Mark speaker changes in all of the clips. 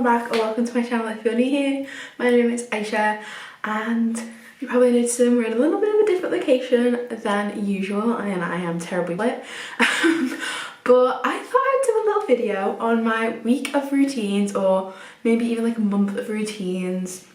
Speaker 1: back or welcome to my channel if you're new here. My name is Aisha and you probably noticed we're in a little bit of a different location than usual and I am terribly lit. But I thought I'd do a little video on my week of routines or maybe even like a month of routines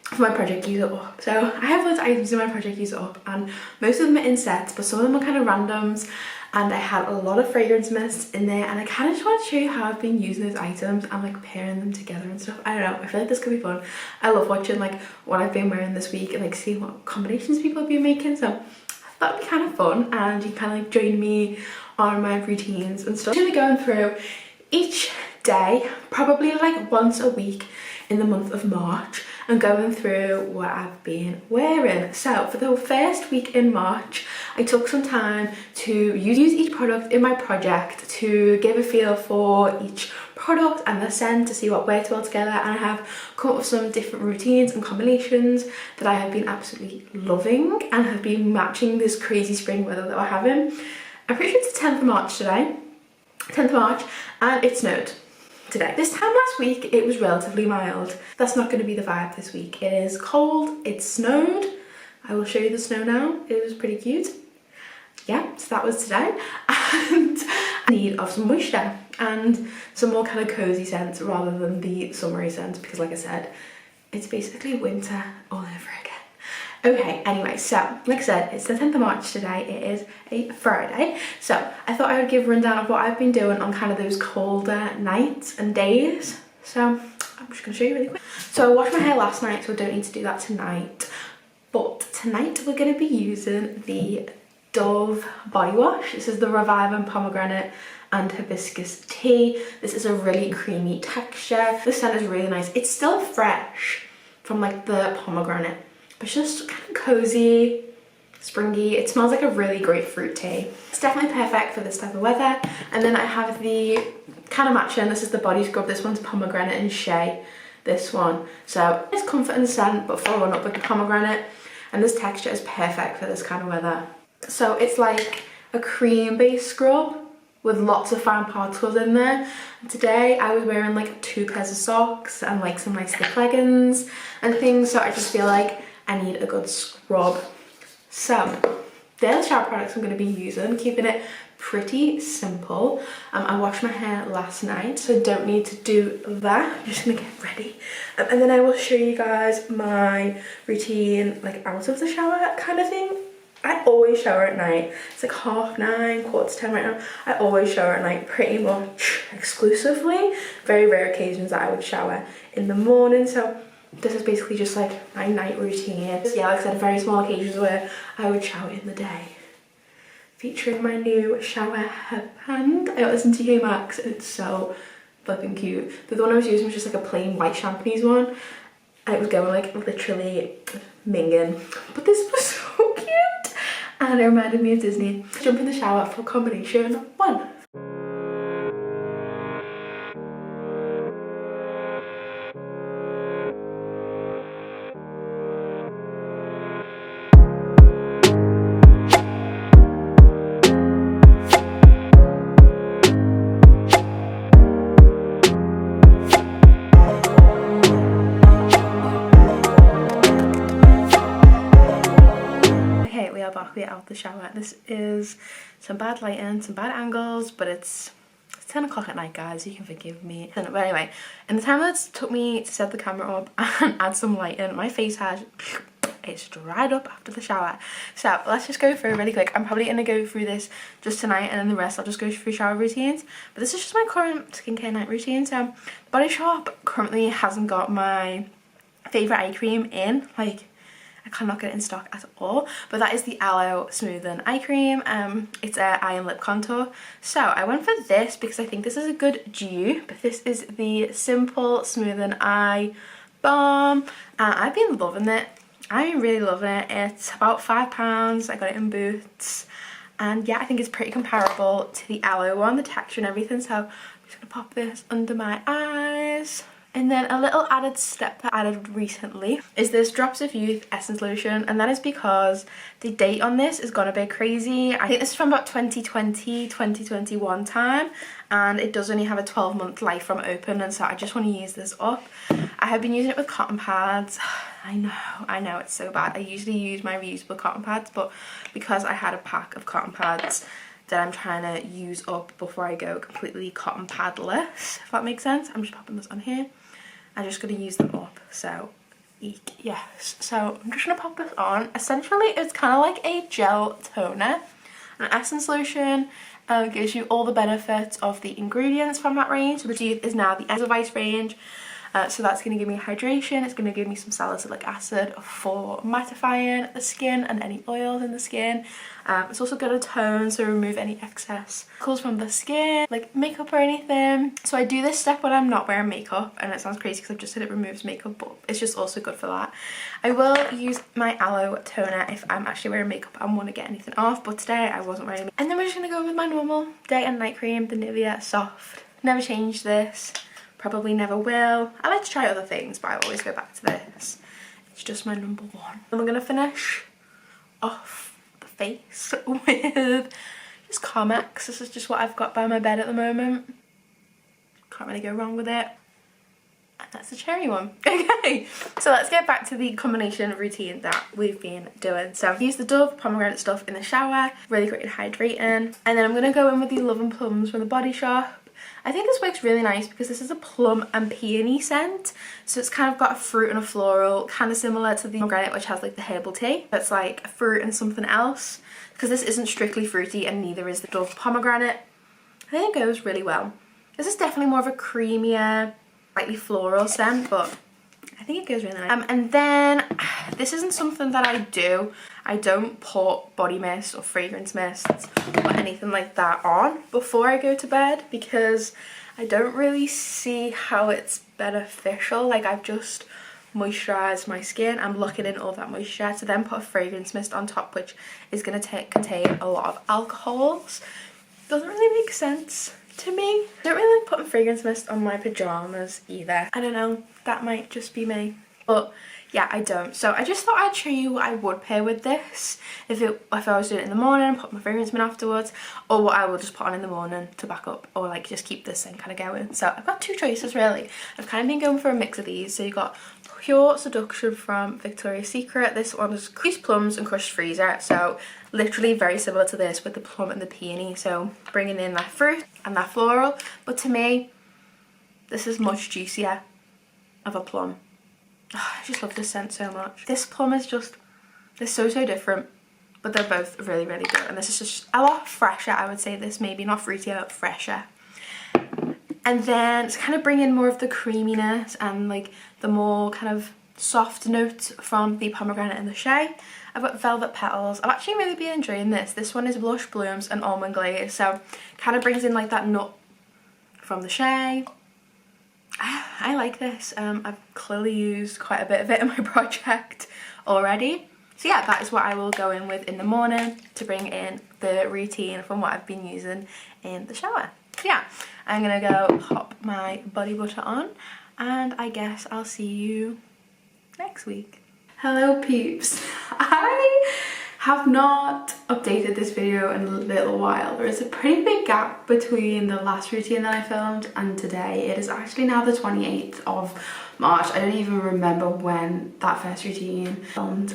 Speaker 1: for my project Use It Up. So I have loads of items in my project Use It Up and most of them are in sets but some of them are kind of randoms, and I had a lot of fragrance mists in there and I kind of just want to show you how I've been using those items and like pairing them together and stuff. I don't know, I feel like this could be fun. I love watching like what I've been wearing this week and like seeing what combinations people have been making, so I thought it'd be kind of fun and you can kind of like join me on my routines and stuff. I'm going to be going through each day, probably like once a week in the month of March, and going through what I've been wearing. So for the first week in March, I took some time to use each product in my project to give a feel for each product and the scent to see what worked well together, and I have come up with some different routines and combinations that I have been absolutely loving and have been matching this crazy spring weather that we're having. I'm pretty sure it's the 10th of March today, 10th of March, and it snowed today. This time last week it was relatively mild. That's not going to be the vibe this week. It is cold, it snowed. I will show you the snow now. It was pretty cute. Yeah, so that was today. And I need of some moisture and some more kind of cozy scents rather than the summery scents, because like I said, it's basically winter all over again. Okay, anyway, so like I said, it's the 10th of March today. It is a Friday, so I thought I would give a rundown of what I've been doing on kind of those colder nights and days. So I'm just going to show you really quick. So I washed my hair last night, so I don't need to do that tonight, but tonight we're going to be using the Dove body wash. This is the Revive and Pomegranate and Hibiscus Tea. This is a really creamy texture. The scent is really nice. It's still fresh from like the pomegranate, but it's just kind of cozy, springy. It smells like a really great fruit tea. It's definitely perfect for this type of weather. And then I have the kind of matching, this is the body scrub. This one's pomegranate and shea, this one. So it's comfort and scent, but following up with the pomegranate. And this texture is perfect for this kind of weather. So it's like a cream based scrub with lots of fine particles in there. And today I was wearing like 2 pairs of socks and like some nice thick leggings and things, so I just feel like I need a good scrub. So they're the shower products I'm going to be using, keeping it pretty simple. I washed my hair last night, so I don't need to do that. I'm just going to get ready. And then I will show you guys my routine like out of the shower kind of thing. I always shower at night. It's like 9:30, 10:15 right now. I always shower at night pretty much exclusively. Very rare occasions that I would shower in the morning. So this is basically just like my night routine. Yeah, like I said, very small occasions where I would shower in the day. Featuring my new shower headband. I got this in TK Maxx and it's so fucking cute. The one I was using was just like a plain white champagnes one. And it was going like literally minging. But this was so cute. And it reminded me of Disney. Jump in the shower for combination 1. We're out the shower. This is some bad lighting, some bad angles, but it's 10 o'clock at night, guys, you can forgive me. But anyway, in the time that it took me to set the camera up and add some lighting, my face has it's dried up after the shower. So let's just go through really quick. I'm probably gonna go through this just tonight and then the rest I'll just go through shower routines, but this is just my current skincare night routine. So the Body Shop currently hasn't got my favorite eye cream in, like I cannot get it in stock at all, but that is the Aloe Smoothing Eye Cream. It's a eye and lip contour. So I went for this because I think this is a good dupe. This is the Simple Smoothing Eye Balm. I've been loving it. I'm really loving it. It's about £5. I got it in Boots. And yeah, I think it's pretty comparable to the Aloe one, the texture and everything. So I'm just going to pop this under my eyes. And then a little added step that I added recently is this Drops of Youth Essence Lotion, and that is because the date on this is gonna be crazy. I think this is from about 2020, 2021 time, and it does only have a 12-month life from open, and so I just want to use this up. I have been using it with cotton pads. I know it's so bad. I usually use my reusable cotton pads, but because I had a pack of cotton pads that I'm trying to use up before I go completely cotton padless, if that makes sense, I'm just popping this on here. I'm just going to use them up, so eek, yes. So I'm just going to pop this on. Essentially, it's kind of like a gel toner. An essence lotion gives you all the benefits of the ingredients from that range. So the Youth is now the Edelweiss range. So that's going to give me hydration, it's going to give me some salicylic acid for mattifying the skin and any oils in the skin. It's also going to tone, so remove any excess oils from the skin, like makeup or anything. So I do this step when I'm not wearing makeup, and it sounds crazy because I've just said it removes makeup, but it's just also good for that. I will use my aloe toner if I'm actually wearing makeup and want to get anything off, but today I wasn't wearing makeup. And then we're just going to go with my normal day and night cream, the Nivea Soft. Never change this. Probably never will. I like to try other things, but I always go back to this. It's just my number one. And we're going to finish off the face with just Carmex. This is just what I've got by my bed at the moment. Can't really go wrong with it. And that's the cherry one. Okay, so let's get back to the combination routine that we've been doing. So I've used the Dove pomegranate stuff in the shower, really great and hydrating. And then I'm going to go in with the Love and Plums from the Body Shop. I think this works really nice because this is a plum and peony scent, so it's kind of got a fruit and a floral, kind of similar to the pomegranate, which has like the herbal tea. It's like a fruit and something else, because this isn't strictly fruity and neither is the Dove pomegranate. I think it goes really well. This is definitely more of a creamier, slightly floral scent, but I think it goes really nice. And then this isn't something that I do. I don't put body mist or fragrance mists or anything like that on before I go to bed because I don't really see how it's beneficial. Like, I've just moisturised my skin. I'm locking in all that moisture to then put a fragrance mist on top, which is going to contain a lot of alcohols. Doesn't really make sense to me. I don't really like putting fragrance mist on my pyjamas either. I don't know, that might just be me. But yeah, I don't. So I just thought I'd show you what I would pair with this if I was doing it in the morning, put my fragrance mist afterwards, or what I will just put on in the morning to back up, or like just keep this thing kind of going. So I've got two choices really. I've kind of been going for a mix of these. So you've got Pure Seduction from Victoria's Secret. This one is creased plums and crushed freezer. So literally very similar to this with the plum and the peony. So bringing in that fruit and that floral. But to me, this is much juicier of a plum. Oh, I just love this scent so much. This plum is just, they're so different, but they're both really good. And this is just a lot fresher, I would say. This maybe not fruitier, but fresher. And then it's kind of bringing more of the creaminess and like the more kind of soft notes from the pomegranate and the shea. I've got Velvet Petals. I've actually really been enjoying this. This one is Blush Blooms and Almond Glaze, so kind of brings in like that nut from the shea. I like this. I've clearly used quite a bit of it in my project already. So yeah, that is what I will go in with in the morning to bring in the routine from what I've been using in the shower. So yeah, I'm gonna go pop my body butter on, and I guess I'll see you next week. Hello peeps. I have not updated this video in a little while. There is a pretty big gap between the last routine that I filmed and today. It is actually now the 28th of March. I don't even remember when that first routine filmed.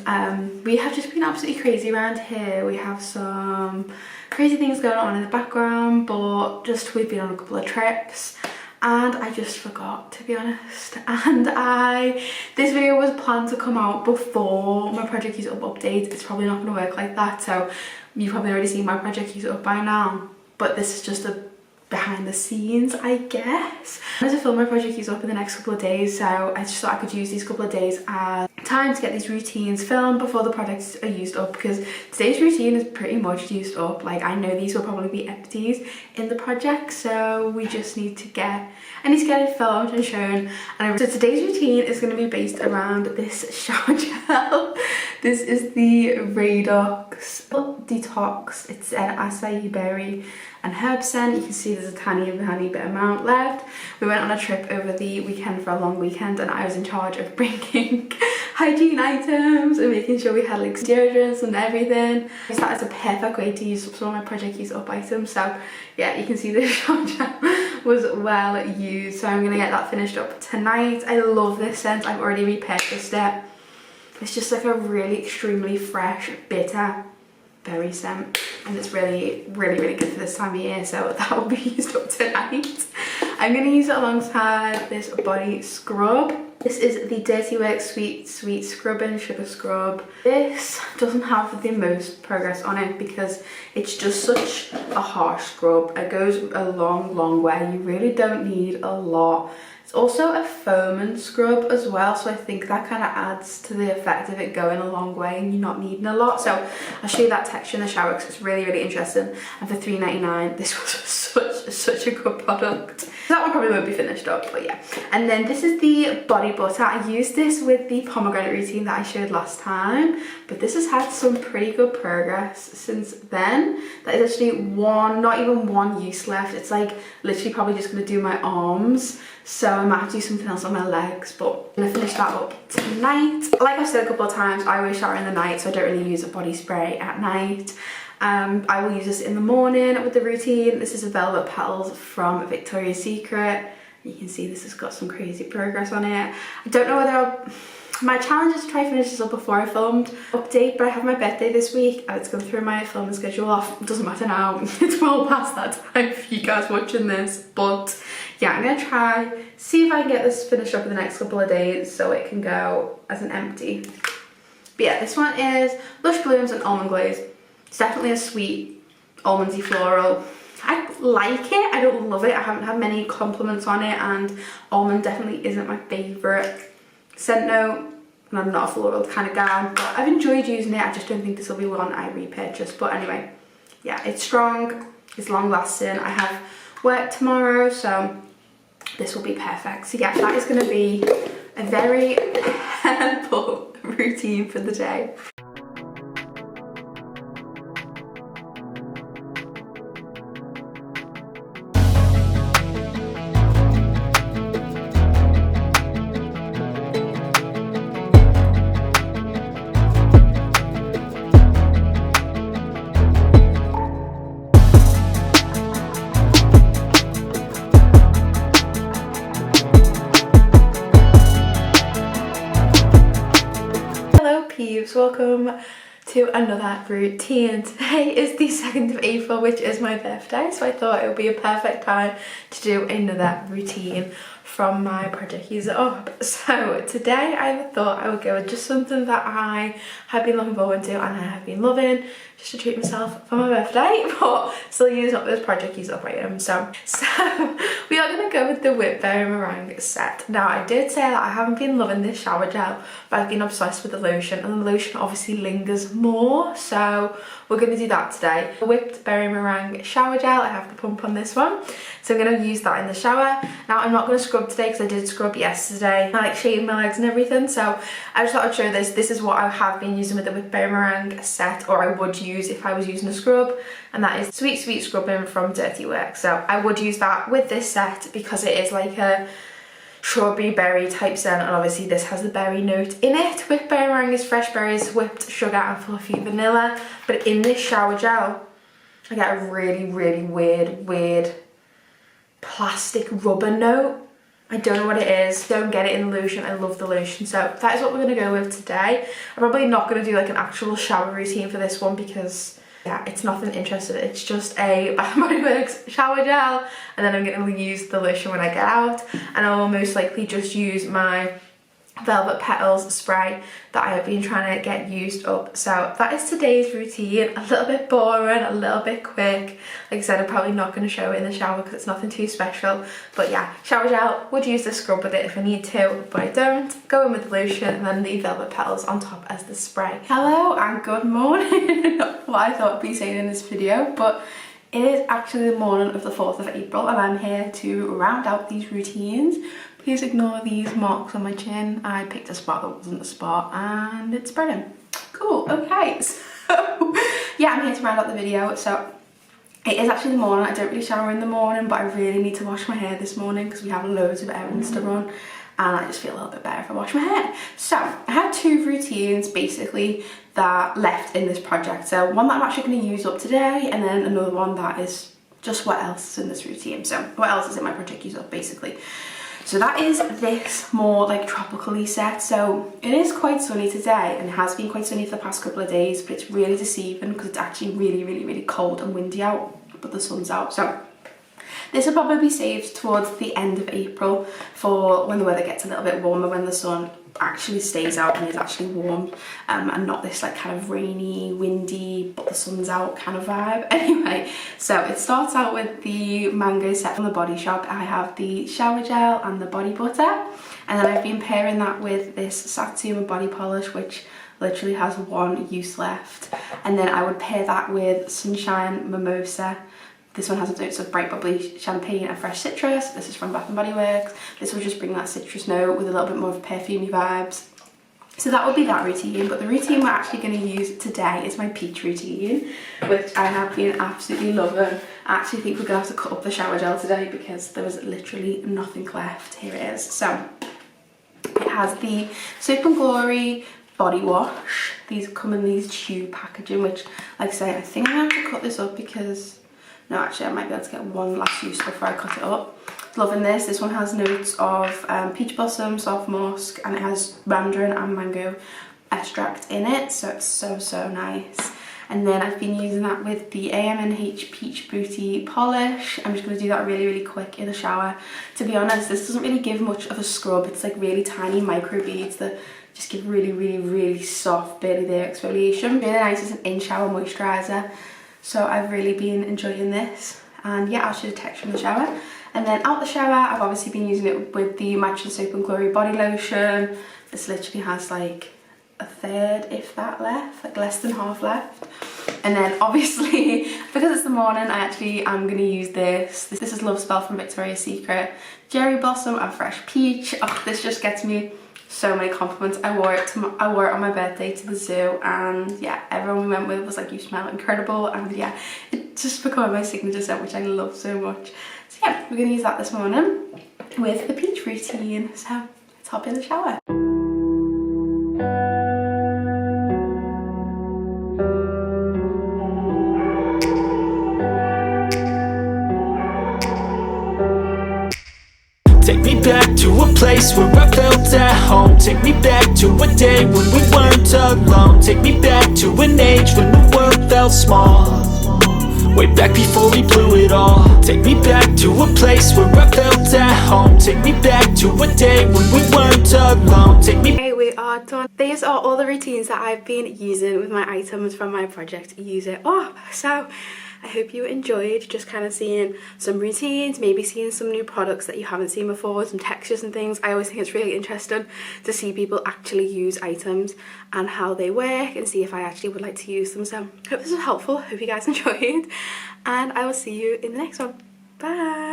Speaker 1: We have just been absolutely crazy around here. We have some crazy things going on in the background, but just we've been on a couple of trips. And I just forgot, to be honest, and this video was planned to come out before my Project Use It Up update. It's probably not going to work like that, so you've probably already seen my Project Use It Up by now, but this is just a behind the scenes, I guess. I wanted to film my Project Use It Up in the next couple of days, so I just thought I could use these couple of days as time to get these routines filmed before the projects are used up, because today's routine is pretty much used up. Like, I know these will probably be empties in the project, so we just need to get it filmed and shown. And so today's routine is going to be based around this shower gel. This is the Redox Detox. It's an acai berry and herb scent. You can see there's a tiny bit amount left. We went on a trip over the weekend for a long weekend, and I was in charge of bringing hygiene items and making sure we had like deodorants and everything. I used that as a perfect way to use up some of my project use up items. So yeah, you can see the shower gel was well used. So I'm gonna get that finished up tonight. I love this scent. I've already repurchased it. It's just like a really extremely fresh, bitter berry scent, and it's really good for this time of year, so that will be used up tonight. I'm going to use it alongside this body scrub. This is the Dirty Works Sweet Scrubbing Sugar Scrub. This doesn't have the most progress on it because it's just such a harsh scrub. It goes a long way. You really don't need a lot. It's also a foaming scrub as well, so I think that kind of adds to the effect of it going a long way and you're not needing a lot. So I'll show you that texture in the shower because it's really interesting. And for $3.99, this was such a good product. That one probably won't be finished up, but yeah. And then this is the body butter. I used this with the pomegranate routine that I showed last time, but this has had some pretty good progress since then. That is actually not even one use left. It's like literally probably just going to do my arms. So I might have to do something else on my legs, but I'm going to finish that up tonight. Like I've said a couple of times, I always shower in the night, so I don't really use a body spray at night. I will use this in the morning with the routine. This is a Velvet Petals from Victoria's Secret. You can see this has got some crazy progress on it. I don't know whether my challenge is to try and finish this up before I filmed update, but I have my birthday this week and it's gone through my filming schedule off. It doesn't matter now, it's well past that time for you guys watching this, but yeah, I'm gonna try, see if I can get this finished up in the next couple of days so it can go as an empty. But yeah, this one is Lush Blooms and Almond Glaze. It's definitely a sweet, almondy floral. I like it, I don't love it, I haven't had many compliments on it, and almond definitely isn't my favourite scent note, and I'm not a floral kind of gal, but I've enjoyed using it. I just don't think this will be one I repurchase. But anyway, yeah, it's strong, it's long lasting. I have work tomorrow, so this will be perfect. So yeah, that is going to be a very helpful routine for the day. Welcome to another routine. Today is the 2nd of April, which is my birthday, so I thought it would be a perfect time to do another routine from my project Use It Up. So today I thought I would go with just something that I have been looking forward to and I have been loving, just to treat myself for my birthday, but still use up those project Use It Up items. So we are going to go with the Whipberry Meringue set. Now I did say that I haven't been loving this shower gel, but I've been obsessed with the lotion, and the lotion obviously lingers more, so we're going to do that today. The Whipped Berry Meringue shower gel, I have the pump on this one, so I'm going to use that in the shower. Now I'm not going to scrub today because I did scrub yesterday. I like shaving my legs and everything, so I just thought I'd show this. This is what I have been using with the Whipped Berry Meringue set, or I would use if I was using a scrub, and that is Sweet Scrubbing from Dirty Works. So I would use that with this set because it is like a strawberry berry type scent, and obviously this has the berry note in it. Whipped berry meringue is fresh berries, whipped sugar and fluffy vanilla, but in this shower gel I get a really weird plastic rubber note. I don't know what it is, don't get it in the lotion. I love the lotion, so that is what we're going to go with today. I'm probably not going to do like an actual shower routine for this one because yeah, it's nothing interesting. It's just a Bath & Body Works shower gel, and then I'm going to use the lotion when I get out, and I will most likely just use my Velvet Petals spray that I have been trying to get used up. So that is today's routine. A little bit boring, a little bit quick. Like I said, I'm probably not going to show it in the shower because it's nothing too special, but yeah, shower gel, would use the scrub with it if I need to, but I don't. Go in with the lotion and then the Velvet Petals on top as the spray. Hello and good morning. What I thought I'd be saying in this video, but it is actually the morning of the 4th of April and I'm here to round out these routines. Please ignore these marks on my chin. I picked a spot that wasn't a spot and it's spreading. Cool, okay, so yeah, I'm here to round out the video. So it is actually the morning. I don't really shower in the morning, but I really need to wash my hair this morning because we have loads of errands to run, and I just feel a little bit better if I wash my hair. So I have 2 routines basically that left in this project. So one that I'm actually going to use up today, and then another one that is just what else is in this routine. So what else is in my project use up basically. So that is this more like tropically set. So it is quite sunny today, and it has been quite sunny for the past couple of days, but it's really deceiving because it's actually really cold and windy out, but the sun's out. So this will probably be saved towards the end of April for when the weather gets a little bit warmer, when the sun actually stays out and is actually warm, and not this like kind of rainy, windy, but the sun's out kind of vibe. Anyway, so it starts out with the mango set from the Body Shop. I have the shower gel and the body butter, and then I've been pairing that with this Satsuma body polish, which literally has 1 use left, and then I would pair that with Sunshine Mimosa. This one has notes of bright bubbly champagne and fresh citrus. This is from Bath & Body Works. This will just bring that citrus note with a little bit more of perfumey vibes. So that will be that routine, but the routine we're actually going to use today is my peach routine, which I have been absolutely loving. I actually think we're going to have to cut up the shower gel today because there was literally nothing left. Here it is. So it has the Soap & Glory body wash. These come in these tube packaging, which, like I say, I think I'm going to have to cut this up because... no, actually I might be able to get one last use before I cut it up. Loving this. This one has notes of peach blossom, soft musk, and it has mandarin and mango extract in it, so it's so nice. And then I've been using that with the AMNH Peach Booty polish. I'm just going to do that really quick in the shower. To be honest, this doesn't really give much of a scrub. It's like really tiny micro beads that just give really soft, barely there exfoliation. Really nice as an in-shower moisturiser. So I've really been enjoying this, and yeah, I'll show you the texture in the shower. And then out the shower, I've obviously been using it with the matching Soap & Glory body lotion. This literally has like a third, if that, left, like less than half left. And then obviously, because it's the morning, I actually am going to use this. This is Love Spell from Victoria's Secret. Cherry Blossom and Fresh Peach. Oh, this just gets me so many compliments. I wore it on my birthday to the zoo, and yeah, everyone we went with was like, you smell incredible, and yeah, it just became my signature scent, which I love so much. So yeah, we're gonna use that this morning with the peach routine. So let's hop in the shower.
Speaker 2: Take me back to a place where I felt at home. Take me back to a day when we weren't alone. Take me back to an age when the world felt small. Way back before we blew it all. Take me back to a place where I felt at home. Take me back to a day when we weren't alone. Take me.
Speaker 1: Okay, we are done. These are all the routines that I've been using with my items from my project Use It Up. So I hope you enjoyed just kind of seeing some routines, maybe seeing some new products that you haven't seen before, some textures and things. I always think it's really interesting to see people actually use items and how they work, and see if I actually would like to use them. So I hope this was helpful. Hope you guys enjoyed, and I will see you in the next one. Bye.